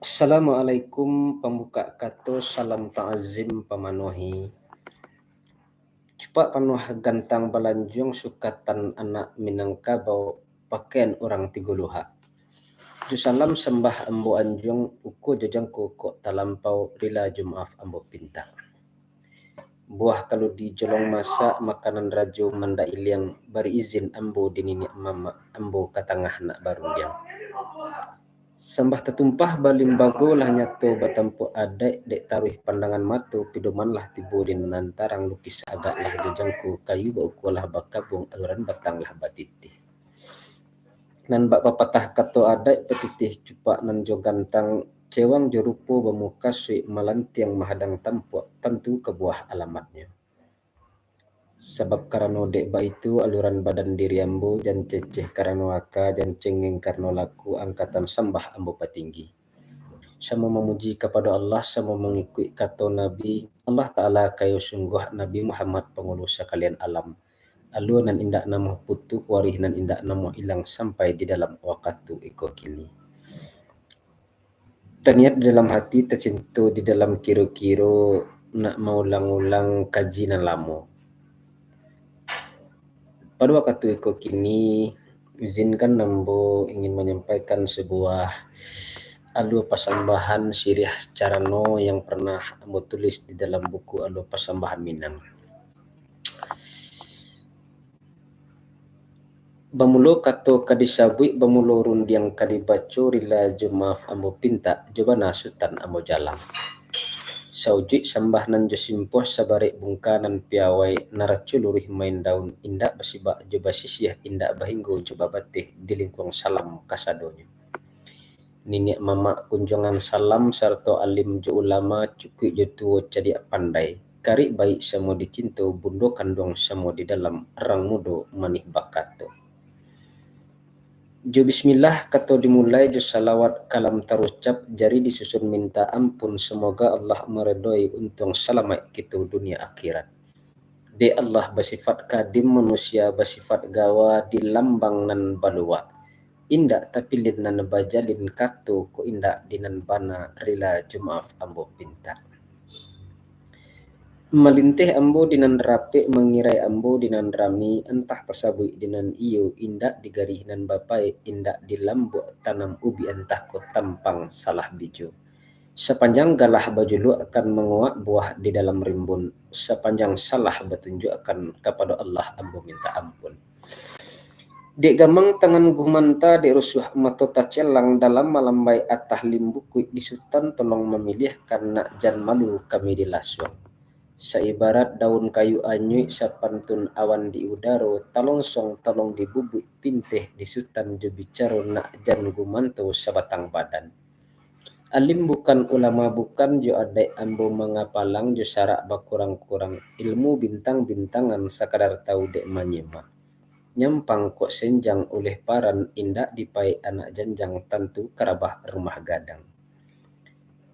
Assalamualaikum pembuka kato salam ta'azim pamanuhi. Cepat panuh gantang balanjung sukatan anak Minangkabau pakaian orang Tiguluha. Ju salam sembah ambo anjung uko jajangku kok talampau rila jumaaf ambo pinta. Buah kalau di jolong masa makanan rajo manda iliang bari izin ambo dinini mama ambo katangah nak barundiang. Sambah tetumpah balimbago lah nyato batampo adek dek taruh pandangan matu pidoman lah tiburin nantarang lukis agak lah jajangku kayu bauku lah bakabung aluran batang lah batiti. Nan bak papatah kato adek petitih cupak nan jo gantang cewang jorupo bamuka sui malantiang mahadang tampuak tentu kebuah alamatnya. Sebab karena dek ba itu aluran badan diri ambo jan ceceh karena waka jan cengeng karena laku angkatan sambah ambo patinggi. Sama memuji kepada Allah, sama mengikuti kata Nabi Allah Ta'ala kayu sungguh Nabi Muhammad pengurus sekalian alam. Alu nan indak namo putu warih nan indak namo ilang sampai di dalam wakatu iko kini. Terniat di dalam hati tercintu di dalam kiro-kiro nak maulang-ulang kaji nan lamo. Pada waktu iko kini izinkan Nambo ingin menyampaikan sebuah alur pasambahan sirih Carano yang pernah Ambo tulis di dalam buku alur pasambahan Minang. Bamulo kato kadisabui bamulo rundiang kadibaco rila jumaaf Ambo pinta coba nasutan Ambo jalang. Sauji sambah nan josimpoh sabare bungkanan piawai naracu lurih main daun indak basibak coba sisiah indak bahinggo coba batih di lingkung salam kasadonyo. Nini mama kunjungan salam sarto alim jo ulama cukui jo tuo cadia pandai. Kari baik semua dicinto bundo kandung semua di dalam rang mudo manih bakato. Jo bismillah kato dimulai jo salawat kalam tarucap jari disusun minta ampun semoga Allah meredoi untung selamat kita dunia akhirat. De Allah bersifat kadim manusia bersifat gawa di lambang nan balua. Indak tapi lin nan bajalin kato ko indak dinan bana rila jumaaf ambo pinta. Melintih ambo dinan rapi mengirai ambo dinan rami entah tasabui dinan iyo indak digarih nan bapai indak dilambuk tanam ubi entah ko tampang salah biju. Sepanjang galah bajulu akan menguak buah di dalam rimbun. Sepanjang salah bertunjuk akan kepada Allah ambo minta ampun. Dek gamang tangan gumanta dek rusuh mato tacelang dalam malambai atah limbuku disutan tolong memilih karena jan malu kami dilasuang. Seibarat daun kayu anyui sapantun awan di udaro talongsong tolong dibubuk pintih disutan jo bicaro nak jan gumanto sabatang badan. Alim bukan ulama bukan jo adai ambo mengapalang jo sarak bakurang-kurang ilmu bintang-bintangan sakadar tahu dek manyema. Nyampang kok senjang oleh paran indak dipai anak janjang tentu kerabah rumah gadang.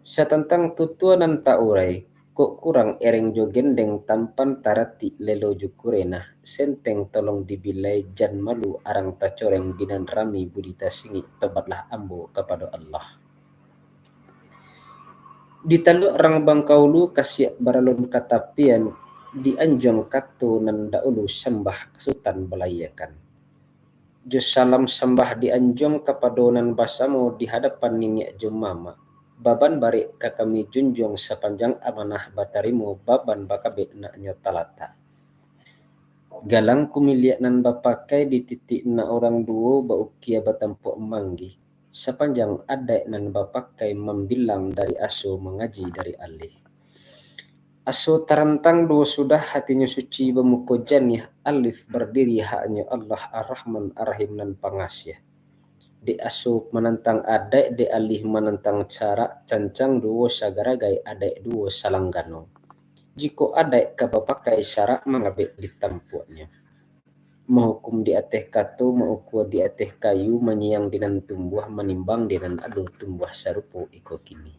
Satentang tutuanan tak urai kok kurang ereng jo gendeng tampan tarati lelo jukurena senteng tolong dibilai jan malu arang tacoreng dinan rami budita singi tobatlah ambo kepada Allah. Ditaluk rang bangkaulu kasih baralun katapian di anjong kato nan daulu sembah kesutan belayakan. Jo salam sembah di anjong kepadonan basamu di hadapan niniak jo mama. Baban barik kami junjung sepanjang amanah batarimu baban bakabe naknya talata. Galang kumiliak nan bapakai di titik na orang duo baukia batampo manggi. Sepanjang adai nan bapakai membilang dari aso mengaji dari alih. Aso tarantang duo sudah hatinya suci bemuko janih alif berdiri haknya Allah ar-Rahman ar-Rahim nan pangasih. Di aso menentang adai di alih menentang cara cancang duo sagaragai adai duo salanggano. Jiko adai kabapakai syarak mengabek di tampuaknya. Menghukum di ateh kato maukuah di ateh kayu menyiang dinan tumbuh menimbang dinan adu tumbuh sarupo iko kini.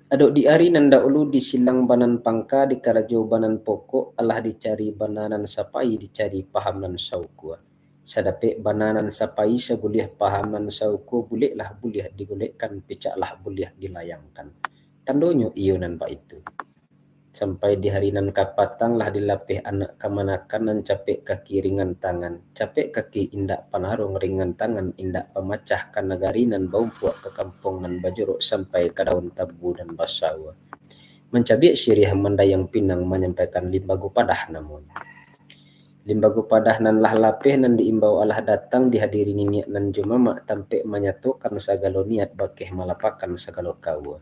Aduk di ari nanda ulu di silang banan pangka di karajo banan pokok Allah dicari bananan sapai dicari paham nan saukua. Sadape bananan sapai sabuliah pahaman sauko buliklah buliah digolekkan picaklah buliah dilayangkan. Tandonyo iyonan pak itu. Sampai di hari nan kapatang lah dilapih anak kamanakan nan capek kaki ringan tangan. Capek kaki indak panarung ringan tangan indak pemacah kan nagari nan baumpuak ke kampung nan bajuruk sampai ke daun tabu dan basawa. Mencabik sirih mandayang pinang menyampaikan limbagu padah namun. Limbagu padah nan lah lapih nan diimbau Allah datang dihadiri niniak nan jumama tampe menyatukan sagalo niat bakeh malapakan sagalo kawa.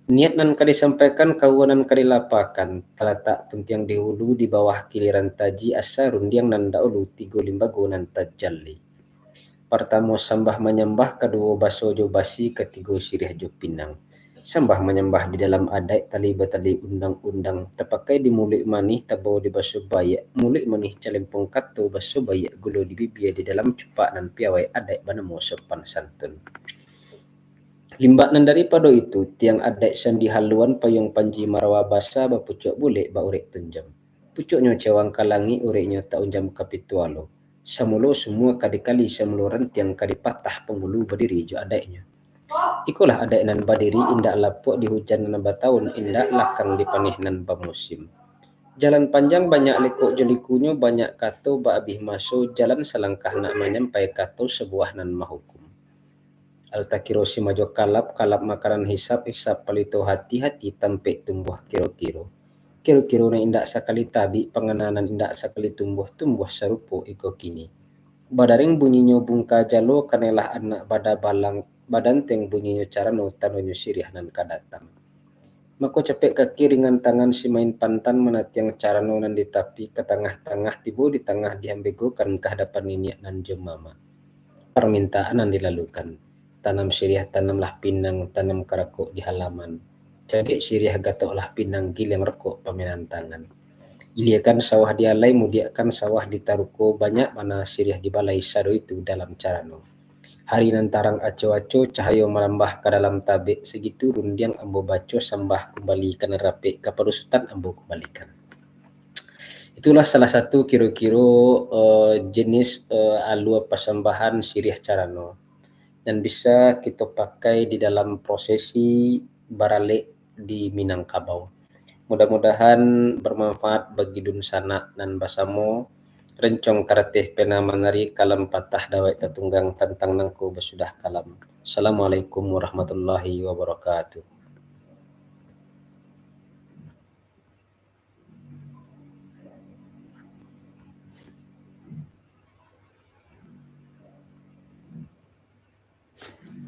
Niat nan kali sampaikan kawanan kali lapakan talatak puntiang dihulu di bawah kiliran taji asa rundiang nan daulu tigo limbago nan tajalli. Pertama sambah menyembah, kedua basojo basi, ketiga sirih jo pinang. Sambah menyembah di dalam adat tali batali undang-undang terpakai di mulik manih tabau di baso bayak mulik manih calempong kato baso bayak gulo di bibia di dalam cepak nan piawai adat banamo sopan santun. Limbak nan daripada itu, tiang adat sandi haluan payung panji marawa basa bapucuk bulik ba urek tunjam. Pucuknya cawang kalangi ureknya tak unjam kapitualo. Samulo semua kali-kali semuluran tiang kali patah penghulu berdiri jo adatnya. Ikulah adat nan badiri indak lapuk di hujan nan batahun indak lakang di panih nan bamusim. Jalan panjang banyak lekuk jelikunya banyak kato ba abih maso jalan selangkah nak menyampai kato sebuah nan mahukum. Altakiro si majo kalap makanan hisap palito hati-hati tampe tumbuh kiro-kiro. Kiro-kiro na indak sakali tabi pengenanan indak sakali tumbuh sarupo iko kini. Badaring bunyinya bungka jalo kanelah anak bada balang badan teng bunyinya carano tanonyo sirih nan kadatang. Mako capek kaki ringan tangan si main pantan menatiang carano nan ditapi ke tengah-tengah tibo di tengah diambegokan ke hadapan niniak nan jemama. Permintaan nan dilalukan. Tanam sirih tanamlah pinang tanam karakuk di halaman. Cabik sirih gatoklah pinang gileng rekuk paminan tangan. Iliakan sawah dialai mudiakan sawah ditaruko banyak mana sirih di balai sado itu dalam carano. Hari nan tarang aco-aco cahayo melambah ke dalam tabik segitu rundiang ambo baco sambah kembali ke nerapik ke perusutan ambo kembalikan. Itulah salah satu kira-kira jenis alua persembahan sirih carano dan bisa kita pakai di dalam prosesi baralek di Minangkabau. Mudah-mudahan bermanfaat bagi dun sana nan basamo rencong karateh pena manari kalam patah dawai tatunggang tentang nangko basudah kalam. Assalamualaikum warahmatullahi wabarakatuh.